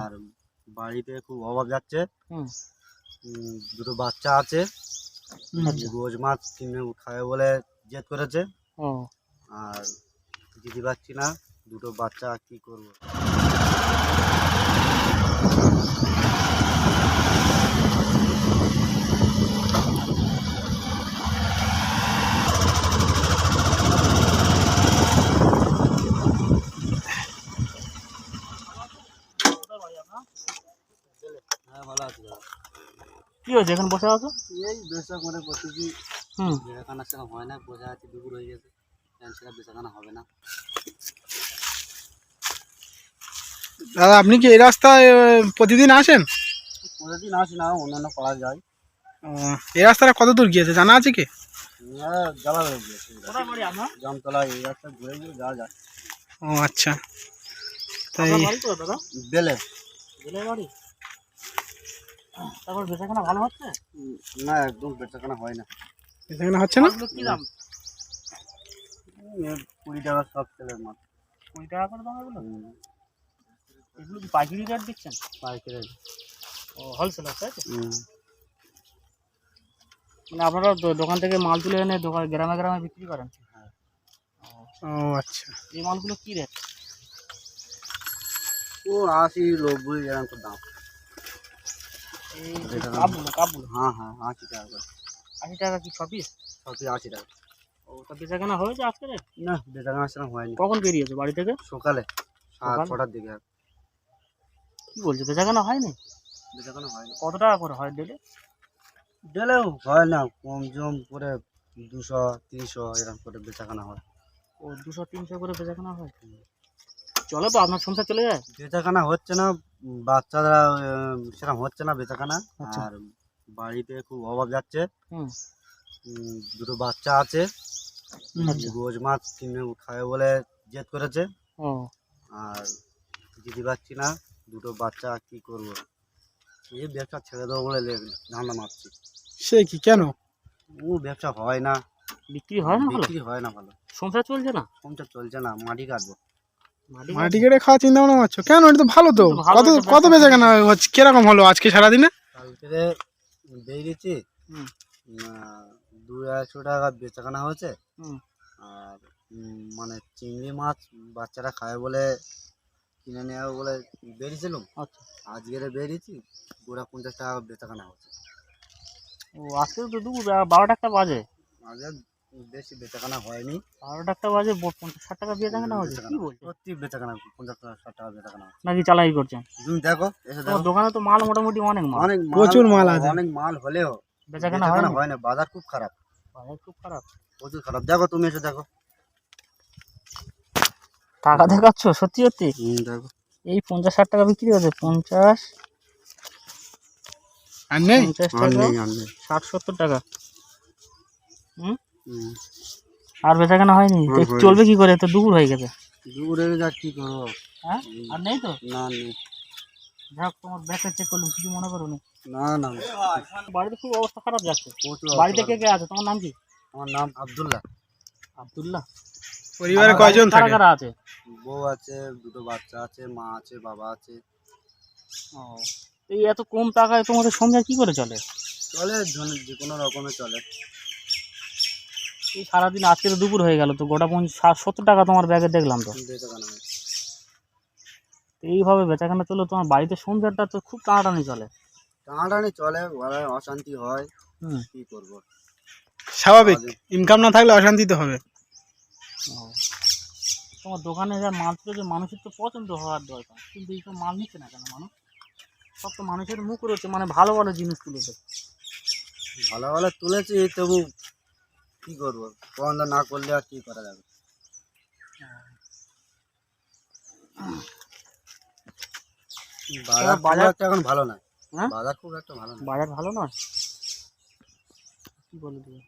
আর বাড়িতে খুব অভাব যাচ্ছে। দুটো বাচ্চা আছে, রোজ মাছ কিনে খাবে বলে জেদ করেছে। আর দিতে পারছি না, দুটো বাচ্চা কি করবো। হ্যাঁ, ভালো আছি দাদা। কি হয়েছে এখন বসে আছো? এই বেচা করে করতেছি, বেচাখানা সেরকম হয় না, বসে আছে, দুপুর হয়ে গেছে, সেটা বেচাখানা হবে না। দাদা আপনি কি এই রাস্তায় প্রতিদিন আসেন? প্রতিদিন আসি না, অন্যান্য পাড়া যাই। এই রাস্তাটা কত দূর গিয়েছে জানা আছে কি? জ্বালা হয়ে গিয়েছে, জামতলা এই রাস্তা ঘুরে গিয়ে যাওয়া যায়। ও আচ্ছা, তাই বেলে বাড়ি। তারপর বেচাকেনা ভালো হচ্ছে না? একদম বেচাকেনা হয় না। বেচাকেনা হচ্ছে না? কি দাম? 20 টাকা সব ছেলের মাছ। 20 টাকা করে দাম এগুলো? এগুলো কি পাইকারি রেট দিচ্ছেন? পাইকারি। ও হোলসেলার, তাই তো? মানে আপনারা দোকান থেকে মাল তুলে এনে দোকান গ্রামে গ্রামে বিক্রি করেন? হ্যাঁ। ও আচ্ছা, এই মালগুলো কি রেট? ও 80, 90 এরকম তো দাম। এই কাপগুলো? হ্যাঁ হ্যাঁ, 80 টাকা করে। 80 টাকা কি 6 পিস? 80 টাকা। ও, তা বেচাকেনা হয়েছে আজকে? না, বেচাকেনা সেরকম হয়নি। কখন বেরিয়েছো বাড়ি থেকে? সকালে 6টার দিকে। কি বলছো, বেচাকেনা হয়নি? বেচাকেনা হয়নি। কত টাকা করে হয় ডেলে? ডেলেও হয় না, কম জম করে 200, 300 এরকম করে বেচাকেনা হয়। ও, 200, 300 করে বেচাকেনা হয়? চলে তো, আপনার সংসার চলে যায়? বেচাকেনা হচ্ছে না, বাচ্চারা সেরকম হচ্ছে না বেচাকেনা। আর বাড়িতে খুব অভাব যাচ্ছে। দুটো বাচ্চা আছে, রোজ মাছ কিনে খাবে বলে জেদ করেছে। আর দিতে পারছি না, দুটো বাচ্চা কি করবো। এই ব্যবসা ছেড়ে দেবো বলে ধান্দা মারছি। সে কি, কেন? ব্যবসা হয় না, বিক্রি হয় না? বিক্রি হয় না ভালো। সংসার চলছে না? সংসার চলছে না, মাটি কাটবো। মাটি কেটে খাওয়া চিন্তা ভাবনা করছো কেন? এটা তো ভালো তো। কত কত বেচাকেনা হচ্ছে, কিরকম হলো আজকে সারাদিনে? কালকে বেরিয়েছি, 200-150 টাকা বেচাকেনা হয়েছে। আর মানে চিংড়ি মাছ বাচ্চারা খায় বলে কিনে নেওয়া বলে বেরিয়েছিলাম। আজকে বেরিয়েছি, 50 টাকা বেচাকেনা হচ্ছে। ও, আজকে তো দুপুর 12টা একটা বাজে। আগে বেশি বেচাকেনা হয়নি। 12টা একটা বাজে 50-60 টাকা বেচাকেনা হচ্ছে? কি বলছো? সত্যি বেচাকেনা 50-60 টাকা বেচাকেনা হচ্ছে। নাকি চালাই করছেন? তুমি দেখো, এসে দেখো, দোকানে তো মাল মোটামুটি অনেক মাল, অনেক প্রচুর মাল আছে। অনেক মাল হলেও বেচাকেনা হয় না। বাজার খুব খারাপ, বাজার খুব খারাপ, প্রচুর খারাপ। দেখো, তুমি এসে দেখো। টাকা দেখাচ্ছ? সত্যি সত্যি দেখো, এই 50-60 টাকা বিক্রি হচ্ছে? 50 আর নেই? 50 টাকা, 60-70 টাকা। আর বেচাকেনা হয়নি? চলবে কি করে? তো দুপুর হয়ে গেছে। দূরে যা কি করবো। হ্যাঁ, আর নেই তো? না, নেই। যাক, তোমার ব্যাগটা চেক করলাম, কিছু মনে করো না? না, বাড়িতে খুব অবস্থা খারাপ যাচ্ছে। প্রচুর। বাড়িতে কে কে আছে? তোমার নাম কি? আমার নাম আব্দুল্লাহ। আব্দুল্লাহ। পরিবারে কয়জন কারা থাকে? কারা আছে? বউ আছে, দুটো বাচ্চা আছে, মা আছে, বাবা আছে। ও, এই এত কম টাকায় তোমাদের সংসার কি করে চলে? চলে, যে কোনো রকমে চলে। এই সারাদিন, আজকে তো দুপুর হয়ে গেল, তো গোটা 50-70 টাকা তোমার ব্যাগে দেখলাম তো। এইভাবে বেচাকেনা চলে তোমার বাড়িতে, সংসারটা তো খুব টানাটানি চলে। টানাটানি চলে, ঘরে অশান্তি হয়, কি করবো। স্বাভাবিক, ইনকাম না থাকলে অশান্তি তো হবে। তোমার দোকানে যা মাল তুলেছে, মানুষের তো পছন্দ হওয়ার দরকার, কিন্তু এইসব মাল নিচ্ছে না কেন মানুষ? সব তো মানুষের মুখ রয়েছে, মানে ভালো ভালো জিনিস তুলেছে। ভালো ভালো তুলেছি, তবু কি করবো, বন্ধ না করলে আর কি করা যাবে। বাজার এখন ভালো নয়। বাজার খুব একটা ভালো নয়। বাজার ভালো নয়? কি বলে তুমি?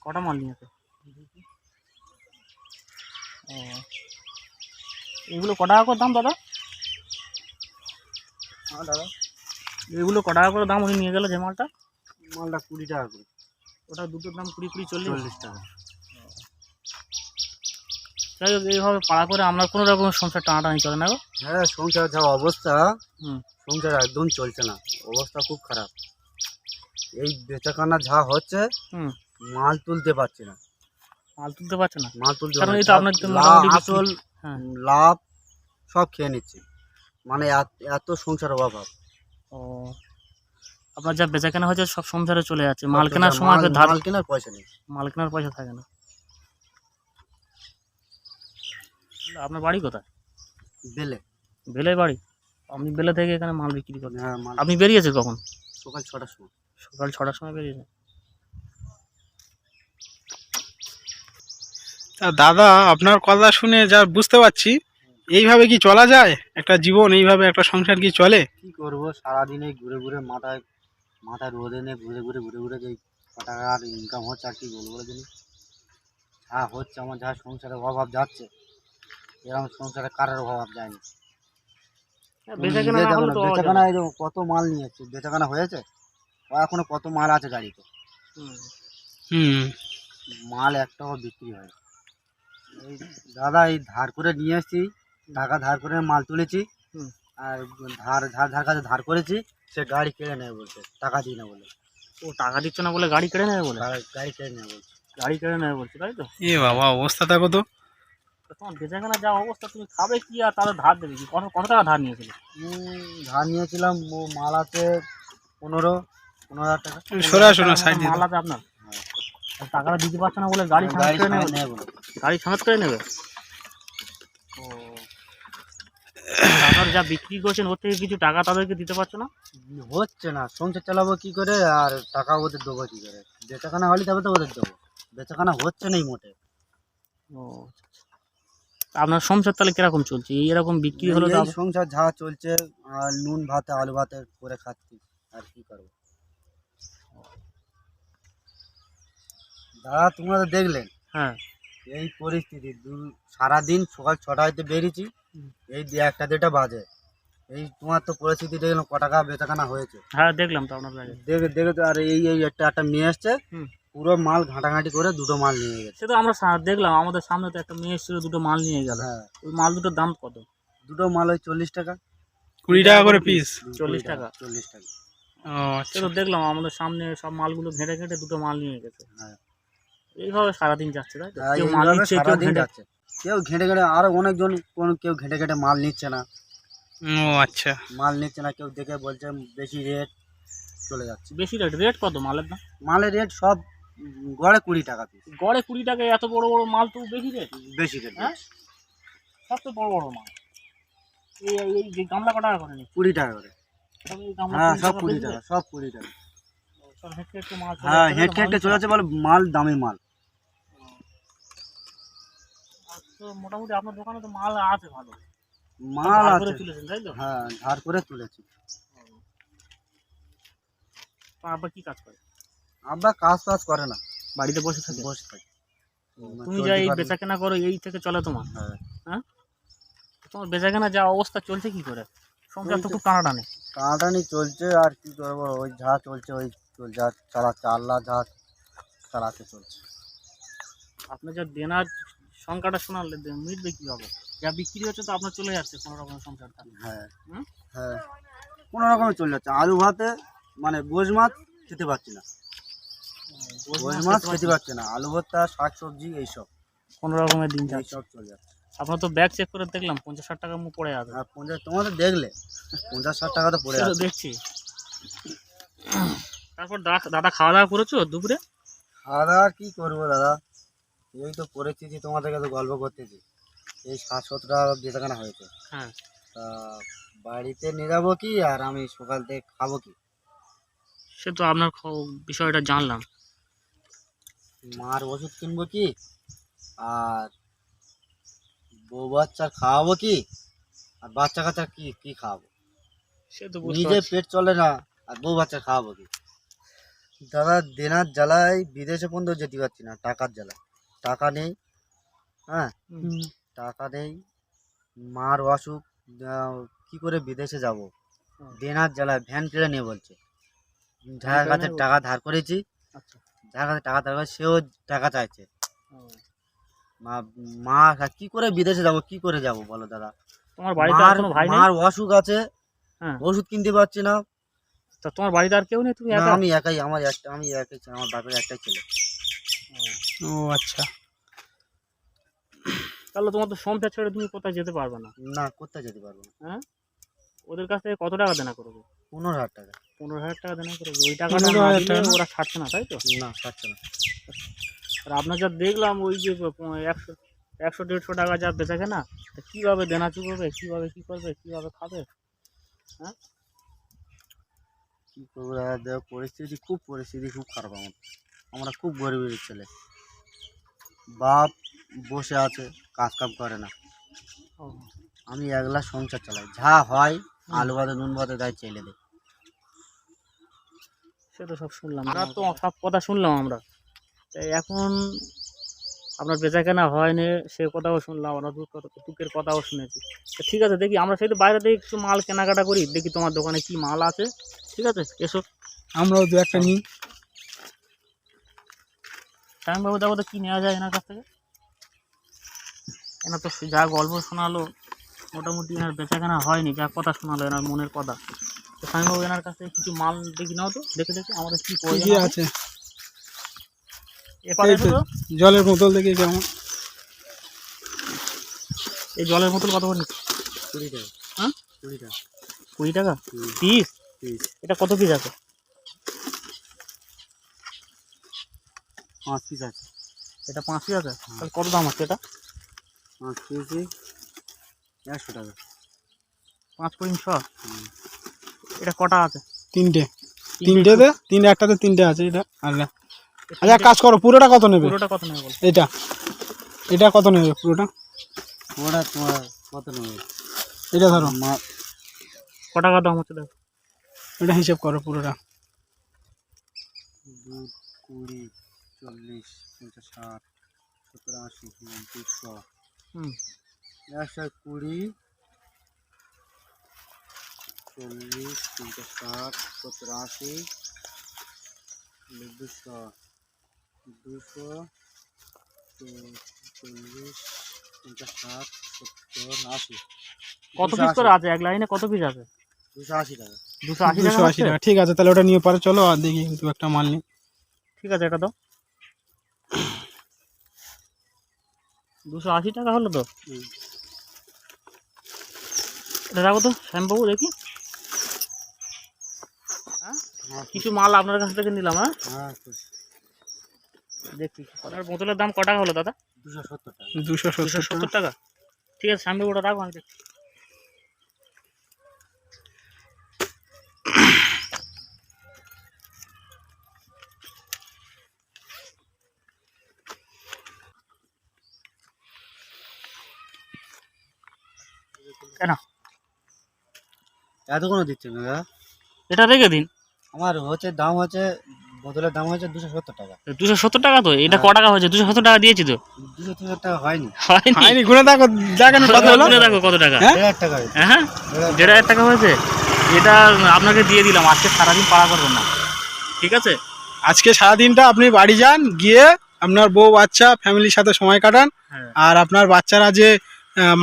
কটা মাল নিয়েছে? ও, এগুলো ক টাকা করে দাম দাদা? হ্যাঁ দাদা, এগুলো ক টাকা করে দাম উনি নিয়ে গেল যে মালটা? মালটা 20 টাকা করে। ওটা দুটোর দাম 20, 40 টাকা। যাই হোক, এইভাবে পাড়া করে আমরা কোনো রকমের সংসার টানাটানি চলে না গো। হ্যাঁ, সংসার যা অবস্থা, হুম। সংসার একদম চলছে না, অবস্থা খুব খারাপ। এই বেচাকেনা যা হচ্ছে, হুম। মাল তুলতে পারছি না, মাল তুলতে পারছে না, মাল তুলতে কারণ পারছি এই তো না। আপনার তো মোটামুটি আসল হ্যাঁ। লাভ সব খেয়ে নিচ্ছে, মানে এত সংসারের অভাব। ও, আপনার যা বেচাকেনা হচ্ছে সব সংসারে চলে যাচ্ছে, মাল কেনার সময় ফের ধার, মাল কেনার পয়সা নেই। মাল কেনার পয়সা থাকে না। আপনার বাড়ি কোথায়? বেলে। বেলে বাড়ি? আপনি বেলে থেকে এখানে মাল বিক্রি করেন? হ্যাঁ, মাল আপনি বেরিয়েছেন কখন? সকাল 6টার সময়। সকাল 6টার সময় বেরিয়েছেন? তা দাদা, আপনার কথা শুনে যা বুঝতে পারছি, এইভাবে কি চলা যায়? একটা জীবন এইভাবে একটা সংসার কি চলে? কি করবো, সারাদিন এই ঘুরে ঘুরে মাথায় রোদে নিয়ে ঘুরে ঘুরে যে ক টাকার ইনকাম হচ্ছে, আর কি বলবো জানি। যা হচ্ছে আমার, যা সংসারের অভাব যাচ্ছে, এরকম সংসারে কারোর অভাব যায়নি। বেচাকেনা না হলে তো পাওয়া যাবে বেচাকেনা না। এই দেখো কত মাল নিয়েছে, বেচাকেনা হয়েছে, এখনো কত মাল আছে গাড়িতে, হুম। হুম। মাল একটাও বিক্রি হয় না। এই দাদা, এই ধার করে নিয়ে এসেছি, টাকা ধার করে মাল তুলেছি, হুম। আর ধার কাছে ধার করেছি, সে গাড়ি কেড়ে নেবে বলছে, টাকা দিই না বলে। ও টাকা দিচ্ছে না বলে গাড়ি কেড়ে নেবে বলে? গাড়ি কেড়ে নেবে বলছে। গাড়ি কেড়ে নেবে বলছে, তাই তো? এ বাবা, অবস্থা দেখো তো। তো তোমার বেচাকেনা যা অবস্থা, তুমি খাবে কি আর তাহলে ধার দেবে কি? কত কত টাকা ধার নিয়েছিল? ধার নিয়েছিলাম, ও মাল আছে 15,000 টাকা। সরাসরি সাইড দিয়ে মাল দাও। আছে আপনার? আর টাকাটা দিতে পারছে না বলে গাড়ি গাড়ি সামাত করে সমেত নেবে? নেবে বলে। গাড়ি সামাত করে নেবে? ও, আপনার যা বিক্রি করছেন ওর থেকে কিছু টাকা তাদেরকে দিতে পারছো না? হচ্ছে না, সংসার চালাবো কি করে, আর টাকা ওদের দেবো কি করে? বেচাকেনা হলে তবে তো ওদের দেবো, বেচাকেনা হচ্ছে না মোটে। ও, তা আপনার সংসার তাহলে কিরকম চলছে? এরকম বিক্রি হলো তো এই সংসার যা চলছে, আর নুন ভাতে আলু ভাতে করে খাচ্ছি, আর কি করবো। দাদা, তোমরা তো দেখলেন হ্যাঁ। এই পরিস্থিতি, সারাদিন সকাল 6টা হইতে বেরিয়েছি, এই 1টা 2টা বাজে। এই তোমার তো পরিস্থিতি দেখলাম, ক টাকা বেচাকেনা হয়েছে, হ্যাঁ, দেখলাম তো আপনার ব্যাগে। দেখে তো। আর এই একটা মেয়ে এসছে, হুম। পুরো মাল ঘাঁটাঘাঁটি করে 2টো মাল নিয়ে গেছে। সে তো আমরা দেখলাম, আমাদের সামনে তো একটা মেয়ে এসেছিল, দুটো মাল নিয়ে গেল। হ্যাঁ, ওই মাল দুটোর দাম কত? 2টো মাল ওই 40 টাকা। 20 টাকা করে পিস। 40 টাকা? 40 টাকা। ও সে আচ্ছা। তো দেখলাম আমাদের সামনে সব মালগুলো ঘেঁটে ঘেঁটে দুটো মাল নিয়ে গেছে। হ্যাঁ, এইভাবে সারাদিন যাচ্ছে, তাই তো? হ্যাঁ, কেউ মাল এইভাবে নিচ্ছে, কেউ সারাদিন ঘেঁটে। যাচ্ছে, কেউ ঘেঁটে ঘেঁটে, আরো অনেকজন, কেউ ঘেঁটে ঘেঁটে মাল নিচ্ছে না, ও আচ্ছা। কেউ দেখে বলছে বেশি রেট, চলে যাচ্ছে। বেশি রেট? রেট কত মালের দাম? মালের রেট সব গড়ে 20 টাকা পিস। গড়ে 20 টাকায় এত বড় বড় মাল তো বেশি রেট? বেশি রেট। হ্যাঁ, সব তো বড় বড় মাল। এই এই যে গামলা কত টাকা করে নিচ্ছে? 20 টাকা করে। সব এই গামলা হ্যাঁ, 20 সব টাকা 20 বেশি টাকা, রেট? সব 20 টাকা। সব হেঁটে হেঁটে মাল চলে হ্যাঁ, যাচ্ছে, হেঁটে মাল হেঁটে নিচ্ছে চলে না। যাচ্ছে বলে, মাল দামি মাল। আর তো মোটামুটি আপনার দোকানে তো মাল আছে ভালো, মাল ধার আছে। করে তুলেছেন, তাই তো? হ্যাঁ, ধার করে তুলেছি। তো আব্বা কি কাজ করে? আব্বা কাজ টাজ করে না, বাড়িতে বসে থাকে? বসে থাকে। তুমি যা এই বেচাকেনা করো, এই থেকে চলে তোমার? হ্যাঁ, হ্যাঁ, তোমার বেচাকেনা যা অবস্থা চলছে, কি করে সংসার তো খুব টানাটানি। টানাটানি চলছে, আর কি করবো, ওই যা চলছে ওই চলছে, আর চালাচ্ছে আল্লাহ, যা চালাতে চলছে। আপনি যা দেনার সংখ্যাটা শোনালে মিটবে কীভাবে? যা বিক্রি হচ্ছে তো আপনার চলে যাচ্ছে কোনো রকমের সংসারটা। হ্যাঁ, হুম? হ্যাঁ, কোনো রকমে চলে যাচ্ছে। আলু ভাতে মানে গোশ মাছ খেতে পারছি না, গোশ মাছ খেতে পারছি না, আলু ভর্তা, শাক সবজি এইসব, কোনো রকমের দিন যাচ্ছে। এইসব চলে যাচ্ছে। আপনার তো ব্যাগ চেক করে দেখলাম 50-60 টাকা মুখ পড়ে আছে। আর 50, তোমাদের দেখলে 50-60 টাকা তো পড়ে সে তো আছে। দেখছি। তারপর দাদা খাওয়া দাওয়া করেছো দুপুরে? খাওয়া দাওয়া কি করবো দাদা, এই তো পরিস্থিতি, তোমাদেরকে তো গল্প করতেছি, এই 60-70 টাকা বেচাকেনা হয়েছে। হ্যাঁ। তা বাড়িতে নিয়ে যাবো কি, আর আমি সকাল থেকে খাবো কি? সে তো আপনার বিষয়টা জানলাম। মার ওষুধ কিনবো কি, আর বউ বাচ্চা খাওয়াবো কি, আর বাচ্চা কাচ্চা কি কি খাওয়াবো? সে তো বুঝতে নিজের পারছি। পেট চলে না, আর বউ বাচ্চা খাওয়াবো কি? দাদা দেনার জ্বালায় বিদেশে পর্যন্ত যেতে পারছি না, টাকার জ্বালায়। টাকা নেই, হ্যাঁ হুম। টাকা নেই, মার অসুখ, কি করে বিদেশে যাব? দেনার জ্বালায় ভ্যান কিনে নিয়ে বলছে। যার কাছে নেবো? টাকা ধার করেছি, আচ্ছা। যার কাছে টাকা ধার করেছি সেও টাকা চাইছে। ও। মা মা কি করে বিদেশে যাব, কি করে যাব বলো দাদা? তোমার বাড়িতে আর মার কোনো ভাই নেই? মার অসুখ আছে, হ্যাঁ। ওষুধ কিনতে পারছি না। তা তোমার বাড়িতে আর কেউ নেই, তুমি না একা? আমি একাই, আমি একাই, আমার বাপের একটাই ছেলে। ও আচ্ছা। তাহলে তোমার তো সংসার ছেড়ে তুমি কোথায় যেতে পারবে না। না কোথায় যেতে পারবো না। হ্যাঁ, ওদের কাছ থেকে কত টাকা দেনা করবে? 15,000 টাকা। 15,000 টাকা দেনা করবে, ওই টাকাটা না 15,000 দিলে টাকা না? ওরা ছাড়ছে না, তাই তো? না পাচ্ছে না। আর আপনার যা দেখলাম ওই যে 100-150 টাকা যা বেচা কেনা, তা কীভাবে দেনা চুকোবে, কীভাবে কী করবে, কীভাবে খাবে? হ্যাঁ, কি করবো দাদা, দেখো পরিস্থিতি খুব খারাপ আমার। আমরা খুব গরিবের ছেলে। বাপ বসে আছে, কাজ কাম করে না। ও, আমি একলা সংসার চালাই, যা হয় আলু ভাতে নুন ভাতে তাই চেলে দেয়। সে তো সব শুনলাম, আমরা তো সব কথা শুনলাম আমরা। তাই এখন আপনার বেচা কেনা হয়নি সে কথাও শুনলাম, আমরা দুঃখের কথাও শুনেছি। তো ঠিক আছে, দেখি আমরা সেটা বাইরে থেকে কিছু মাল কেনাকাটা করি, দেখি তোমার দোকানে কি মাল আছে। ঠিক আছে, এসো। আমরাও দু একটা নিই। স্বামীবাবু দেখো তো কী নেওয়া যায় এনার কাছ থেকে। এনার তো যা গল্প শোনালো, মোটামুটি এনার বেচা কেনা হয়নি, যা কথা শোনালো এনার মনের কথা। তো স্বামীবাবু এনার কাছ থেকে কিছু মাল দেখি নাও তো, দেখে দেখে আমাদের কী কি প্রয়োজন কি হবে। আছে? এপারে এই এসো তো তো। জলের বোতল দেখি কেমন। এই জলের বোতল কত করে নিচ্ছে? 20 টাকা। হ্যাঁ, 20 টাকা 20 টাকা হুম, পিস? পিস। এটা কত পিস আছে? 5 পিস আছে। এটা 5 পিস আছে, তাহলে কত দাম হচ্ছে এটা? 5 পিসই 100 টাকা। 5 পয়েন্ট 6। হুম। এটা কটা আছে? তিনটে। তিনটে তিনটেতে তিনটে, একটাতে তিনটে আছে এটা। আচ্ছা কাজ করো, পুরোটা কত নেবে? পুরোটা কত নেবে বলো? এটা এটা কত নেবে পুরোটা? ওরা তোমার কত নেবে? এটা ধরো, ক টাকা দাম হচ্ছে দেখো। এটা হিসেব করো পুরোটা। 2, 20, 40, 50, 60, 70, 80, 90, 100, হুম, 120, 40, 50, 60, 70, 80, 200, 200, 40, 50, 60, 70, 80, কত পিস করে আছে এক লাইনে, কত পিস আছে? 280 টাকা। 280 টাকা 280 হচ্ছে? টাকা, ঠিক আছে তাহলে ওটা নিয়ে পরে চলো। আর দেখি কিন্তু একটা মাল নিই। ঠিক আছে, এটা দাও। 280 টাকা হলো তো। হুম। এটা রাখো তো শ্যামবাবু, দেখি। হ্যাঁ, হ্যাঁ, কিছু মাল আপনার কাছ থেকে নিলাম। হ্যাঁ, হ্যাঁ, দেখি আপনার বোতলের দাম ক টাকা হলো দাদা? 270 টাকা। 270 টাকা। 270 টাকা। ঠিক আছে শ্যামবাবু, ওটা রাখো, আমি দেখছি। কেন এত কোনো দিচ্ছে না দাদা? এটা রেখে দিন। আমার হচ্ছে দাম হচ্ছে, বোতলের দাম হচ্ছে 270 টাকা। 270 টাকা তো, এটা ক টাকা হয়েছে? 270 টাকা দিয়েছি তো। 270 টাকা হয়নি। হয়নি? আইনি গুনে দেখো, দেখেন কত হলো। গুনে দেখো কত টাকা। হ্যাঁ? 1,500 টাকা হয়েছে। হ্যাঁ, 1,500 টাকা হয়েছে। এটা আপনাকে দিয়ে দিলাম, আজকে সারাদিন পাড়া করবেন না, ঠিক আছে? আজকে সারাদিনটা আপনি বাড়ি যান, গিয়ে আপনার বউ বাচ্চা ফ্যামিলির সাথে সময় কাটান। হ্যাঁ। আর আপনার বাচ্চারা যে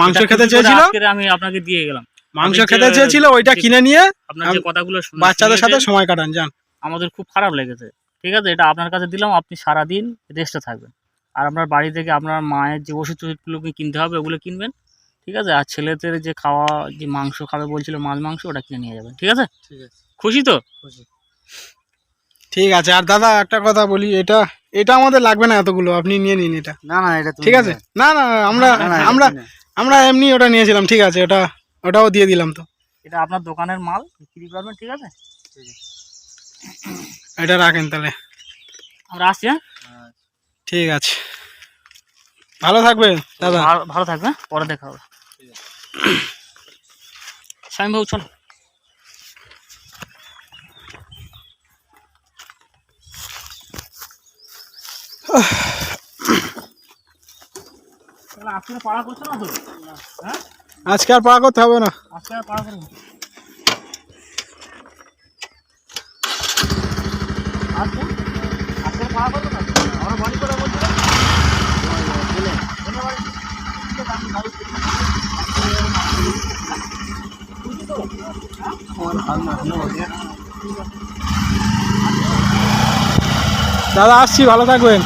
মাংস এটা খেতে খুশি করে চেয়েছিল, আজকে আমি আপনাকে দিয়ে গেলাম। মাংস আপনি খেতে যে- চেয়েছিল, ওইটা যে- কিনে নিয়ে আপনার যে কথাগুলো বাচ্চাদের সাথে শুনিয়েছেন, সময় কাটান যান। আমাদের খুব খারাপ লেগেছে। ঠিক আছে, এটা আপনার কাছে দিলাম, আপনি সারাদিন রেস্টে থাকবেন। আর আপনার বাড়ি থেকে আপনার মায়ের যে ওষুধ টষুধগুলোকে কিনতে হবে ওগুলো কিনবেন, ঠিক আছে? আর ছেলেদের যে খাওয়া, যে মাংস খাবে বলছিল, মাছ মাংস, ওটা কিনে নিয়ে যাবেন, ঠিক আছে? ঠিক আছে, খুশি তো? খুশি। ঠিক আছে। আর দাদা একটা কথা বলি, এটা এটা আমাদের লাগবে না এতগুলো, আপনি নিয়ে নিন এটা। না না, এটা তুমি ঠিক আছে। নিয়ে না না, আমরা না, না, এটা আমরা তুমি নিয়ে। আমরা এমনি ওটা নিয়েছিলাম, ঠিক আছে, ওটাও দিয়ে দিলাম তো। এটা আপনার দোকানের মাল, বিক্রি করবেন, ঠিক আছে? ঠিক আছে। এটা রাখেন তাহলে। আমরা আসছি। হ্যাঁ, হ্যাঁ। ঠিক আছে। ভালো থাকবেন দাদা। ভালো থাকবে, হ্যাঁ? পরে দেখা হবে। স্বামী বাবু চল। আজকে পাড়া করছো না তো? হ্যাঁ, আজকে আর পাড়া করতে হবে না। আজকে আর পাড়া করবো। আজকে আজকে পাড়া করবো না, আমরা বাড়ি করে বলছিলাম। দাদা আসছি, ভালো থাকবেন।